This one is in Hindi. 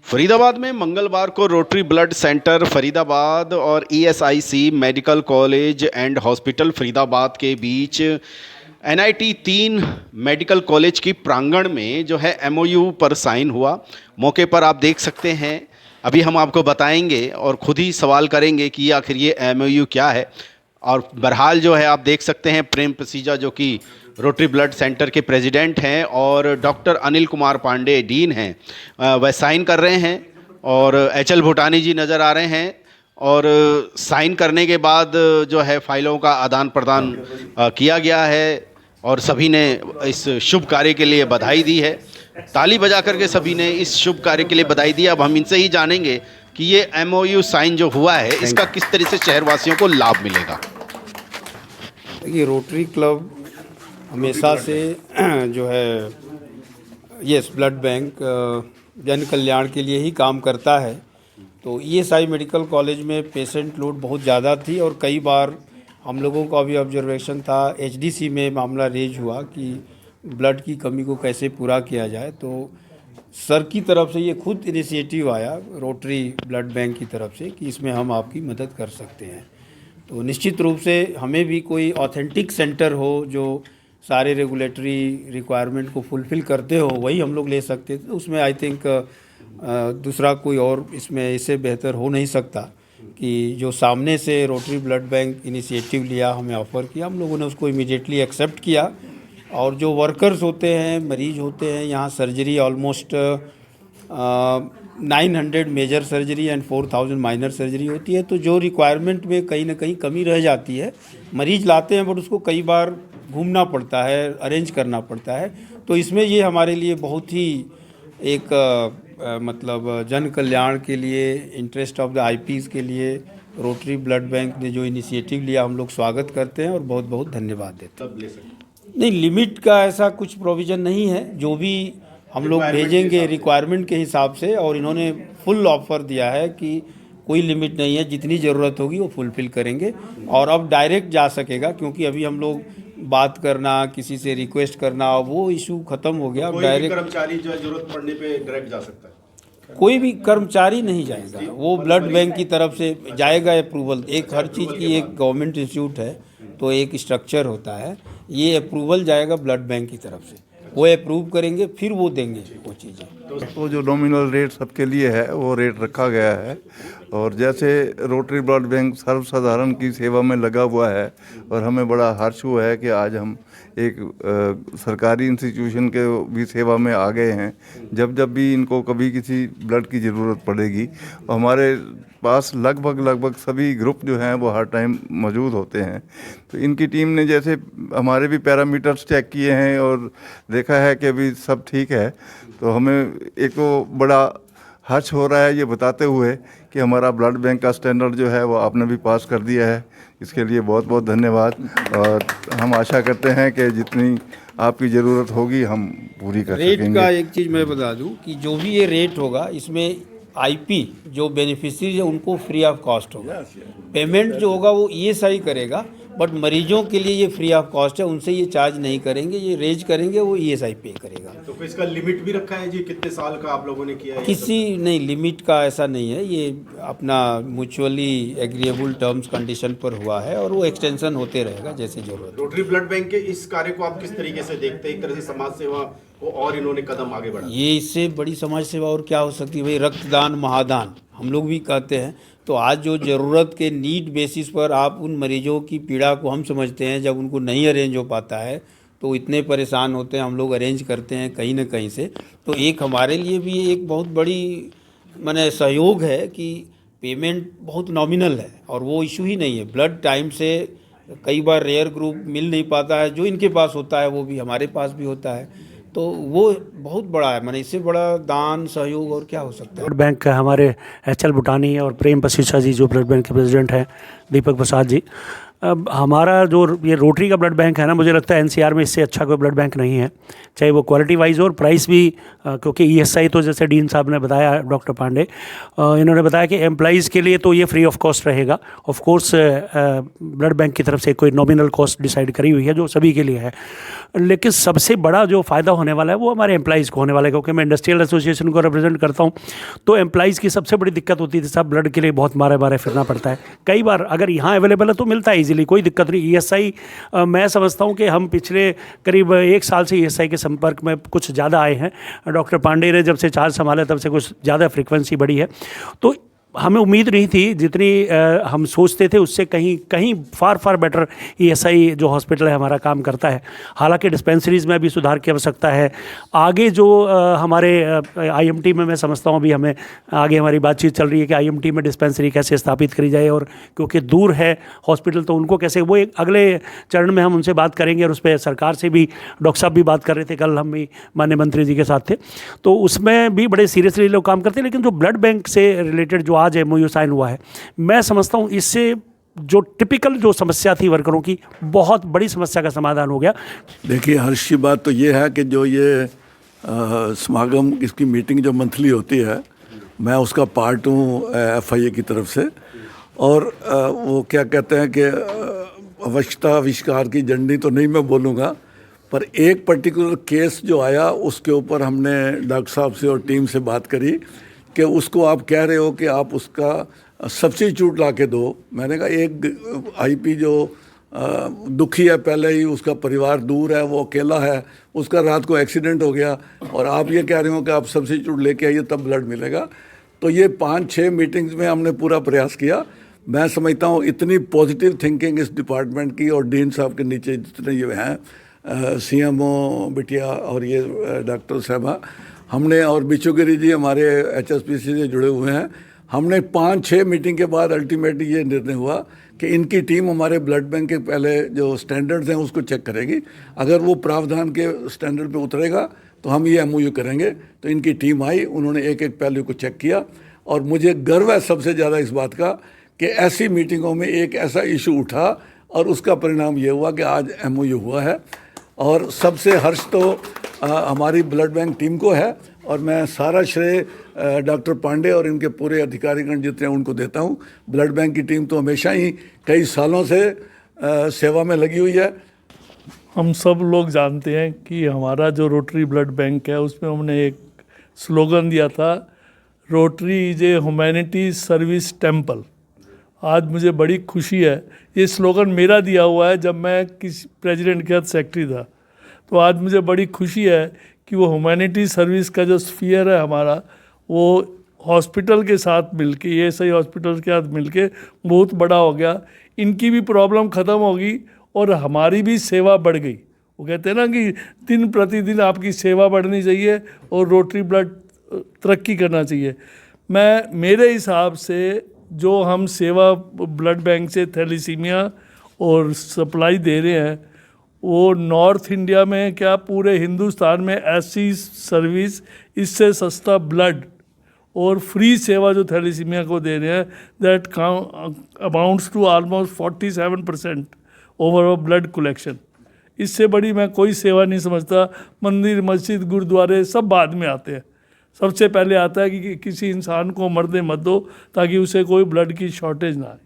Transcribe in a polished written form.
फरीदाबाद में मंगलवार को रोटरी ब्लड सेंटर फरीदाबाद और ESIC medical college and hospital Faridabad के बीच एनआईटी 3 मेडिकल कॉलेज की प्रांगण में जो है एमओयू पर साइन हुआ। मौके पर आप देख सकते हैं, अभी हम आपको बताएंगे और ख़ुद ही सवाल करेंगे कि आखिर ये एमओयू क्या है। और बहरहाल जो है आप देख सकते हैं प्रेम पसीजा जो कि रोटरी ब्लड सेंटर के प्रेसिडेंट हैं और डॉक्टर अनिल कुमार पांडे डीन हैं, वह साइन कर रहे हैं और एचएल भूटानी जी नज़र आ रहे हैं। और साइन करने के बाद जो है फाइलों का आदान प्रदान किया गया है और सभी ने इस शुभ कार्य के लिए बधाई दी है। ताली बजा करके सभी ने इस शुभ कार्य के लिए बधाई दी। अब हम इनसे ही जानेंगे कि ये एमओयू साइन जो हुआ है इसका किस तरह से शहरवासियों को लाभ मिलेगा। देखिए, रोटरी क्लब हमेशा से जो है ब्लड बैंक जन कल्याण के लिए ही काम करता है। तो ईएसआई मेडिकल कॉलेज में पेशेंट लोड बहुत ज़्यादा थी और कई बार हम लोगों का भी ऑब्जर्वेशन था, एचडीसी में मामला रेज हुआ कि ब्लड की कमी को कैसे पूरा किया जाए। तो सर की तरफ से ये खुद इनिशिएटिव आया रोटरी ब्लड बैंक की तरफ से कि इसमें हम आपकी मदद कर सकते हैं। तो निश्चित रूप से हमें भी कोई ऑथेंटिक सेंटर हो जो सारे रेगुलेटरी रिक्वायरमेंट को फुलफ़िल करते हो, वही हम लोग ले सकते थे। उसमें आई थिंक दूसरा कोई और इसमें इससे बेहतर हो नहीं सकता कि जो सामने से रोटरी ब्लड बैंक इनिशिएटिव लिया, हमें ऑफ़र किया, हम लोगों ने उसको इमीडिएटली एक्सेप्ट किया। और जो वर्कर्स होते हैं, मरीज होते हैं, यहाँ surgery almost 900 major surgery and 4000 minor surgery होती है। तो जो रिक्वायरमेंट में कहीं ना कहीं कमी रह जाती है, मरीज लाते हैं बट उसको कई बार घूमना पड़ता है, अरेंज करना पड़ता है। तो इसमें ये हमारे लिए बहुत ही एक मतलब जन कल्याण के लिए, इंटरेस्ट ऑफ द आईपीज के लिए रोटरी ब्लड बैंक ने जो इनिशिएटिव लिया, हम लोग स्वागत करते हैं और बहुत बहुत धन्यवाद देते हैं। नहीं, लिमिट का ऐसा कुछ प्रोविज़न नहीं है, जो भी हम लोग भेजेंगे रिक्वायरमेंट के हिसाब से। और इन्होंने फुल ऑफर दिया है कि कोई लिमिट नहीं है, जितनी ज़रूरत होगी वो फुलफ़िल करेंगे। और अब डायरेक्ट जा सकेगा, क्योंकि अभी हम लोग बात करना, किसी से रिक्वेस्ट करना, वो इशू ख़त्म हो गया। कोई डायरेक्ट कर्मचारी जो है जरूरत पड़ने पे डायरेक्ट जा सकता है। कोई भी कर्मचारी नहीं जाएगा, वो ब्लड बैंक की तरफ से जाएगा अप्रूवल। एक हर चीज़ की एक गवर्नमेंट इंस्टीट्यूट है तो एक स्ट्रक्चर होता है, ये अप्रूवल जाएगा ब्लड बैंक की तरफ से, वो अप्रूव करेंगे फिर वो देंगे वो चीज़ें। तो जो नॉमिनल रेट सबके लिए है वो रेट रखा गया है। और जैसे रोटरी ब्लड बैंक सर्वसाधारण की सेवा में लगा हुआ है और हमें बड़ा हर्ष हुआ है कि आज हम एक सरकारी इंस्टीट्यूशन के भी सेवा में आ गए हैं। जब जब भी इनको कभी किसी ब्लड की ज़रूरत पड़ेगी, हमारे पास लगभग सभी ग्रुप जो हैं वो हर टाइम मौजूद होते हैं। तो इनकी टीम ने जैसे हमारे भी पैरामीटर्स चेक किए हैं और देखा है कि अभी सब ठीक है। तो हमें एक तो बड़ा हर्ष हो रहा है ये बताते हुए कि हमारा ब्लड बैंक का स्टैंडर्ड जो है वो आपने भी पास कर दिया है। इसके लिए बहुत बहुत धन्यवाद। और हम आशा करते हैं कि जितनी आपकी ज़रूरत होगी हम पूरी कर सकेंगे। रेट का एक चीज़ मैं बता दूं कि जो भी ये रेट होगा, इसमें आईपी जो बेनिफिशरीज है उनको फ्री ऑफ कॉस्ट होगा। पेमेंट जो होगा वो ईएसआई करेगा, बट मरीजों के लिए ये फ्री ऑफ कॉस्ट है, उनसे ये चार्ज नहीं करेंगे, ये रेज करेंगे, वो ईएसआई पे करेगा। तो फिर इसका लिमिट भी रखा है जी, कितने साल का आप लोगों ने किया है? किसी नहीं, लिमिट का ऐसा नहीं है, ये अपना म्यूचुअली एग्रीएबल टर्म्स कंडीशन पर हुआ है और वो एक्सटेंशन होते रहेगा जैसे जरूरत। रोटरी ब्लड बैंक के इस कार्य को आप किस तरीके से देखते हैं? एक तरह से समाज सेवा को और इन्होंने कदम आगे बढ़ा। ये इससे बड़ी समाज सेवा और क्या हो सकती है भाई? रक्तदान महादान हम लोग भी कहते हैं। तो आज जो ज़रूरत के नीड बेसिस पर आप उन मरीजों की पीड़ा को हम समझते हैं, जब उनको नहीं अरेंज हो पाता है तो इतने परेशान होते हैं, हम लोग अरेंज करते हैं कहीं ना कहीं से। तो एक हमारे लिए भी एक बहुत बड़ी माने सहयोग है कि पेमेंट बहुत नॉमिनल है और वो इशू ही नहीं है। ब्लड टाइम से कई बार रेयर ग्रुप मिल नहीं पाता है, जो इनके पास होता है वो भी हमारे पास भी होता है। तो वो बहुत बड़ा है, मैंने इससे बड़ा दान सहयोग और क्या हो सकता है। ब्लड बैंक का हमारे एचएल भूटानी और प्रेम पसीसा जी जो ब्लड बैंक के प्रेसिडेंट हैं, दीपक प्रसाद जी, हमारा जो ये रोटरी का ब्लड बैंक है ना, मुझे लगता है एनसीआर में इससे अच्छा कोई ब्लड बैंक नहीं है, चाहे वो क्वालिटी वाइज हो और प्राइस भी, क्योंकि ईएसआई तो जैसे डीन साहब ने बताया, डॉक्टर पांडे इन्होंने बताया कि एम्प्लॉइज़ के लिए तो ये फ्री ऑफ कॉस्ट रहेगा। ऑफ कोर्स ब्लड बैंक की तरफ से कोई नॉमिनल कॉस्ट डिसाइड करी हुई है जो सभी के लिए है, लेकिन सबसे बड़ा जो फ़ायदा होने वाला है वो हमारे एम्प्लॉइज़ को होने वाला है, क्योंकि मैं इंडस्ट्रियल एसोसिएशन को रिप्रेजेंट करता हूँ। तो एम्प्लॉइज़ की सबसे बड़ी दिक्कत होती थी, सब ब्लड के लिए बहुत मारे मारे फिरना पड़ता है। कई बार अगर यहाँ अवेलेबल है तो मिलता है इजीली, कोई दिक्कत नहीं। ईएसआई मैं समझता हूँ कि हम पिछले करीब 1 साल से ईएसआई के संपर्क में कुछ ज़्यादा आए हैं। डॉक्टर पांडे ने जब से चार्ज संभाला तब से कुछ ज़्यादा फ्रिक्वेंसी बढ़ी है। तो हमें उम्मीद नहीं थी जितनी हम सोचते थे, उससे कहीं फार बेटर ईएसआई जो हॉस्पिटल है हमारा काम करता है। हालांकि डिस्पेंसरीज़ में भी सुधार की आवश्यकता है। आगे जो हमारे आईएमटी में मैं समझता हूँ अभी हमें आगे हमारी बातचीत चल रही है कि आईएमटी में डिस्पेंसरी कैसे स्थापित करी जाए, और क्योंकि दूर है हॉस्पिटल तो उनको कैसे, वो एक अगले चरण में हम उनसे बात करेंगे। और उस पर सरकार से भी डॉक्टर साहब भी बात कर रहे थे, कल हम भी माननीय मंत्री जी के साथ थे, तो उसमें भी बड़े सीरियसली लोग काम करते हैं। लेकिन जो ब्लड बैंक से रिलेटेड जो आज एमओयू साइन हुआ है, मैं समझता हूँ इससे जो टिपिकल जो समस्या थी वर्करों की, बहुत बड़ी समस्या का समाधान हो गया। देखिए, हर्ष की बात तो ये है कि जो ये समागम, इसकी मीटिंग जो मंथली होती है, मैं उसका पार्ट हूँ एफआईए की तरफ से। और वो क्या कहते हैं कि आवश्यकता आविष्कार की झंडी तो नहीं मैं बोलूँगा, पर एक पर्टिकुलर केस जो आया उसके ऊपर हमने डॉक्टर साहब से और टीम से बात करी कि उसको आप कह रहे हो कि आप उसका सब्स्टिट्यूट ला के दो। मैंने कहा एक आईपी जो दुखी है, पहले ही उसका परिवार दूर है, वो अकेला है, उसका रात को एक्सीडेंट हो गया, और आप ये कह रहे हो कि आप सब्स्टिट्यूट लेके आइए तब ब्लड मिलेगा। तो ये 5-6 मीटिंग्स में हमने पूरा प्रयास किया। मैं समझता हूँ इतनी पॉजिटिव थिंकिंग इस डिपार्टमेंट की, और डीन साहब के नीचे जितने ये हैं सीएमओ बिटिया और ये डॉक्टर साहबा, हमने, और बिचुगिरी जी हमारे एचएसपीसी से जुड़े हुए हैं, हमने 5-6 मीटिंग के बाद अल्टीमेटली ये निर्णय हुआ कि इनकी टीम हमारे ब्लड बैंक के पहले जो स्टैंडर्ड्स हैं उसको चेक करेगी। अगर वो प्रावधान के स्टैंडर्ड पे उतरेगा तो हम ये एमओयू करेंगे। तो इनकी टीम आई, उन्होंने एक एक पहलू को चेक किया, और मुझे गर्व है सबसे ज़्यादा इस बात का कि ऐसी मीटिंगों में एक ऐसा इशू उठा और उसका परिणाम ये हुआ कि आज एमओयू हुआ है। और सबसे हर्ष तो हमारी ब्लड बैंक टीम को है, और मैं सारा श्रेय डॉक्टर पांडे और इनके पूरे अधिकारीगण जितने उनको देता हूँ। ब्लड बैंक की टीम तो हमेशा ही कई सालों से सेवा में लगी हुई है। हम सब लोग जानते हैं कि हमारा जो रोटरी ब्लड बैंक है उसमें हमने एक स्लोगन दिया था, rotary is a humanity service temple. आज मुझे बड़ी खुशी है, ये स्लोगन मेरा दिया हुआ है जब मैं किसी प्रेसिडेंट के साथ सेक्रेटरी था। तो आज मुझे बड़ी खुशी है कि वो ह्यूमैनिटी सर्विस का जो स्फीयर है हमारा, वो हॉस्पिटल के साथ मिलके, ये सही हॉस्पिटल के साथ मिलके बहुत बड़ा हो गया। इनकी भी प्रॉब्लम ख़त्म होगी और हमारी भी सेवा बढ़ गई। वो कहते हैं ना कि दिन प्रतिदिन आपकी सेवा बढ़नी चाहिए और रोटरी ब्लड तरक्की करना चाहिए। मेरे हिसाब से जो हम सेवा ब्लड बैंक से थैलीसीमिया और सप्लाई दे रहे हैं, वो नॉर्थ इंडिया में क्या पूरे हिंदुस्तान में ऐसी सर्विस, इससे सस्ता ब्लड और फ्री सेवा जो थैलीसीमिया को दे रहे हैं, that amounts to almost 47% overall blood collection. इससे बड़ी मैं कोई सेवा नहीं समझता। मंदिर, मस्जिद, गुरुद्वारे सब बाद में आते हैं। सबसे पहले आता है कि किसी इंसान को मरने मत दो ताकि उसे कोई ब्लड की शॉर्टेज ना आए।